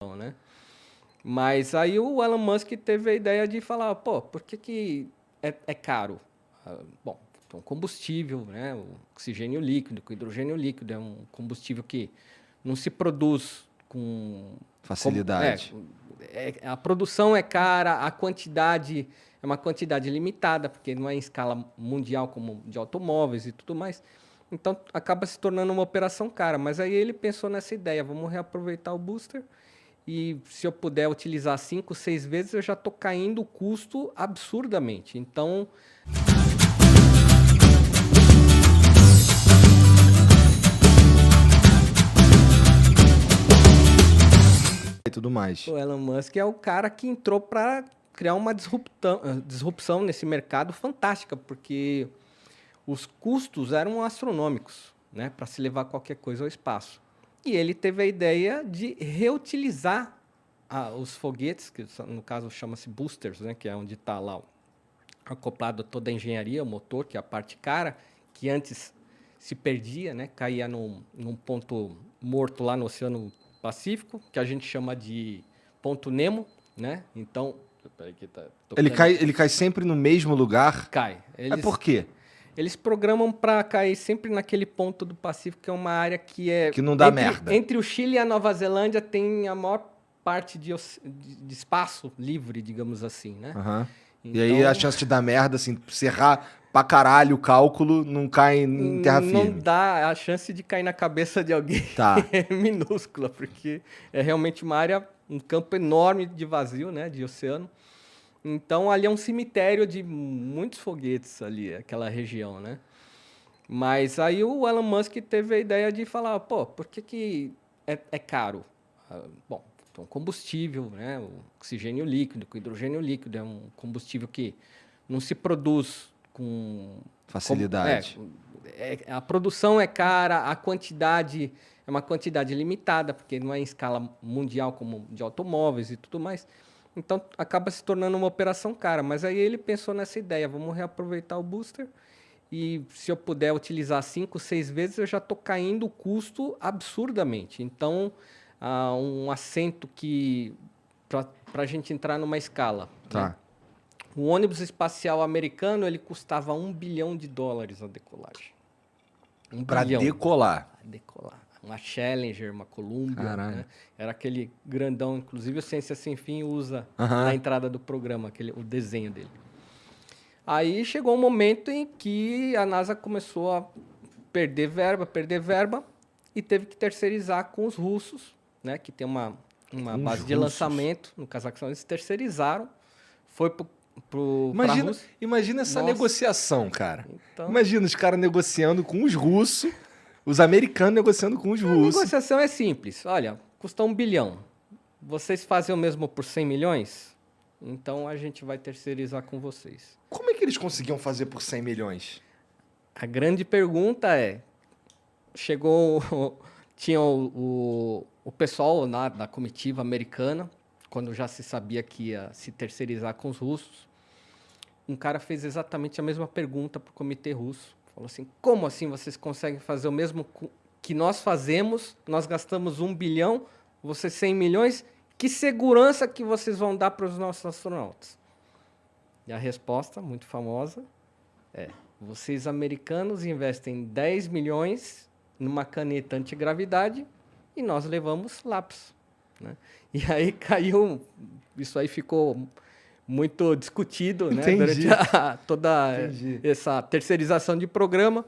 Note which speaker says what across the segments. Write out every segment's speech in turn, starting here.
Speaker 1: né? Mas aí o Elon Musk teve a ideia de falar, pô, por que é caro? Bom, então combustível, né? O oxigênio líquido, o hidrogênio líquido é um combustível que não se produz com
Speaker 2: Facilidade.
Speaker 1: a produção é cara, a quantidade é uma quantidade limitada, porque não é em escala mundial como de automóveis e tudo mais. Então acaba se tornando uma operação cara. Mas aí ele pensou nessa ideia, vamos reaproveitar o booster e se eu puder utilizar 5, 6 vezes, eu já estou caindo o custo absurdamente. Então,
Speaker 2: E tudo mais.
Speaker 1: o Elon Musk é o cara que entrou para criar uma disrupção nesse mercado fantástica, porque os custos eram astronômicos, né, para se levar qualquer coisa ao espaço. E ele teve a ideia de reutilizar os foguetes, que no caso chama-se boosters, né, que é onde está lá acoplado toda a engenharia, o motor, que é a parte cara, que antes se perdia, né, caía num ponto morto lá no Oceano Pacífico, que a gente chama de ponto Nemo, né? Então, peraí que tá
Speaker 2: Ele cai sempre no mesmo lugar?
Speaker 1: cai.
Speaker 2: É por quê?
Speaker 1: Eles programam para cair sempre naquele ponto do Pacífico, que é uma área que é...
Speaker 2: Que não dá merda.
Speaker 1: Entre o Chile e a Nova Zelândia tem a maior parte de espaço livre, digamos assim, né?
Speaker 2: Aham.
Speaker 1: Então,
Speaker 2: E aí a chance de dar merda, assim, se errar pra caralho o cálculo, não cai em terra
Speaker 1: não
Speaker 2: firme.
Speaker 1: dá a chance de cair na cabeça de alguém
Speaker 2: Tá.
Speaker 1: é minúscula, porque é realmente uma área, um campo enorme de vazio, né, de oceano. Então ali é um cemitério de muitos foguetes ali, aquela região, né? Mas aí o Elon Musk teve a ideia de falar, pô, por que é caro? Bom, então combustível, né? O oxigênio líquido, o hidrogênio líquido é um combustível que não se produz com
Speaker 2: Facilidade.
Speaker 1: a produção é cara, a quantidade é uma quantidade limitada, porque não é em escala mundial como de automóveis e tudo mais. Então acaba se tornando uma operação cara. Mas aí ele pensou nessa ideia, vamos reaproveitar o booster e se eu puder utilizar 5, 6 vezes, eu já estou caindo o custo absurdamente. Então, um assento que para a gente entrar numa escala,
Speaker 2: Tá.
Speaker 1: né? O ônibus espacial americano ele custava $1 bilhão a decolagem.
Speaker 2: Pra decolar.
Speaker 1: Pra decolar. Uma Challenger, uma Columbia,
Speaker 2: Caralho.
Speaker 1: né? Era aquele grandão, inclusive o Ciência Sem Fim usa
Speaker 2: Aham.
Speaker 1: na entrada do programa, o desenho dele. Aí chegou um momento em que a NASA começou a perder verba, e teve que terceirizar com os russos, né? Que tem uma base de
Speaker 2: russos?
Speaker 1: lançamento no Cazaquistão. Eles terceirizaram, foi pra Rússia.
Speaker 2: Imagina essa
Speaker 1: Nossa.
Speaker 2: negociação, cara.
Speaker 1: Então,
Speaker 2: Imagina os caras negociando com os russos, os americanos negociando com os
Speaker 1: a
Speaker 2: russos.
Speaker 1: negociação é simples. Olha, custa 1 bilhão. Vocês fazem o mesmo por 100 milhões? Então a gente vai terceirizar com vocês.
Speaker 2: Como é que eles conseguiam fazer por 100 milhões?
Speaker 1: A grande pergunta é, tinha o pessoal da comitiva americana, quando já se sabia que ia se terceirizar com os russos, um cara fez exatamente a mesma pergunta para o comitê russo. Falou assim, como assim vocês conseguem fazer o mesmo que nós fazemos, nós gastamos 1 bilhão, vocês 100 milhões, que segurança que vocês vão dar para os nossos astronautas? E a resposta, muito famosa, é: vocês americanos investem 10 milhões numa caneta antigravidade e nós levamos lápis, né? E aí caiu, isso aí ficou muito discutido, né,
Speaker 2: Entendi.
Speaker 1: durante toda
Speaker 2: Entendi.
Speaker 1: essa terceirização de programa.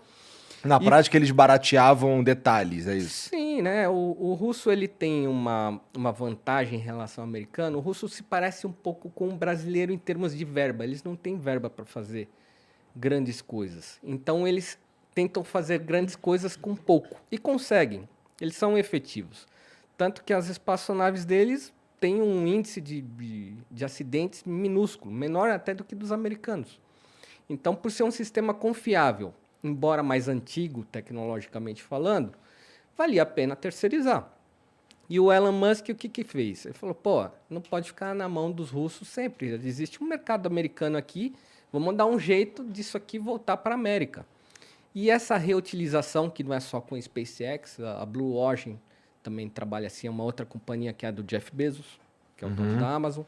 Speaker 2: Na prática, eles barateavam detalhes, é isso?
Speaker 1: Sim, né? O russo ele tem uma vantagem em relação ao americano. O russo se parece um pouco com o brasileiro em termos de verba. Eles não têm verba para fazer grandes coisas. Então, eles tentam fazer grandes coisas com pouco. E conseguem. Eles são efetivos. Tanto que as espaçonaves deles têm um índice de acidentes minúsculo, menor até do que dos americanos. Então, por ser um sistema confiável, embora mais antigo tecnologicamente falando, valia a pena terceirizar. E o Elon Musk, o que fez? Ele falou, pô, não pode ficar na mão dos russos sempre. Existe um mercado americano aqui, vamos dar um jeito disso aqui voltar para a América. E essa reutilização, que não é só com a SpaceX, a Blue Origin também trabalha assim, é uma outra companhia que é a do Jeff Bezos, que é o dono da Amazon.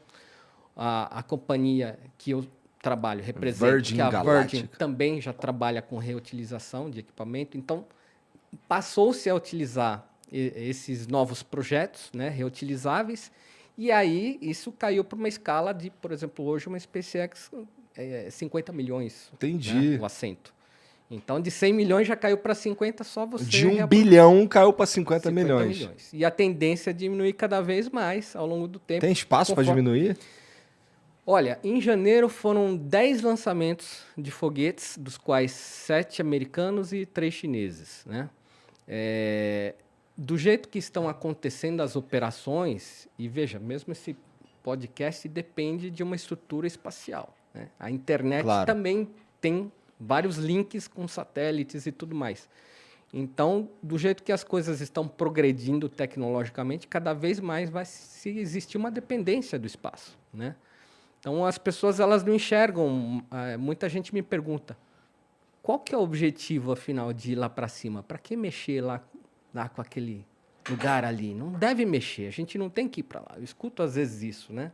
Speaker 1: A companhia que eu trabalho, represento,
Speaker 2: Virgin
Speaker 1: que é a Virgin,
Speaker 2: Galactic.
Speaker 1: também já trabalha com reutilização de equipamento. Então, passou-se a utilizar esses novos projetos, né, reutilizáveis, e aí isso caiu para uma escala de, por exemplo, hoje uma SpaceX 50 milhões,
Speaker 2: Entendi.
Speaker 1: né, o assento. Então, de 100 milhões já caiu para 50 só você.
Speaker 2: De 1 bilhão caiu para 50 milhões.
Speaker 1: E a tendência é diminuir cada vez mais ao longo do tempo.
Speaker 2: Tem espaço para diminuir?
Speaker 1: Olha, em janeiro foram 10 lançamentos de foguetes, dos quais 7 americanos e 3 chineses, né? Do jeito que estão acontecendo as operações, e veja, mesmo esse podcast depende de uma estrutura espacial, né? A internet também tem vários links com satélites e tudo mais. Então, do jeito que as coisas estão progredindo tecnologicamente, cada vez mais vai existir uma dependência do espaço, né? Então, as pessoas elas não enxergam. Muita gente me pergunta, qual que é o objetivo, afinal, de ir lá para cima? Para que mexer lá com aquele lugar ali? Não deve mexer, a gente não tem que ir para lá. Eu escuto, às vezes, isso, né?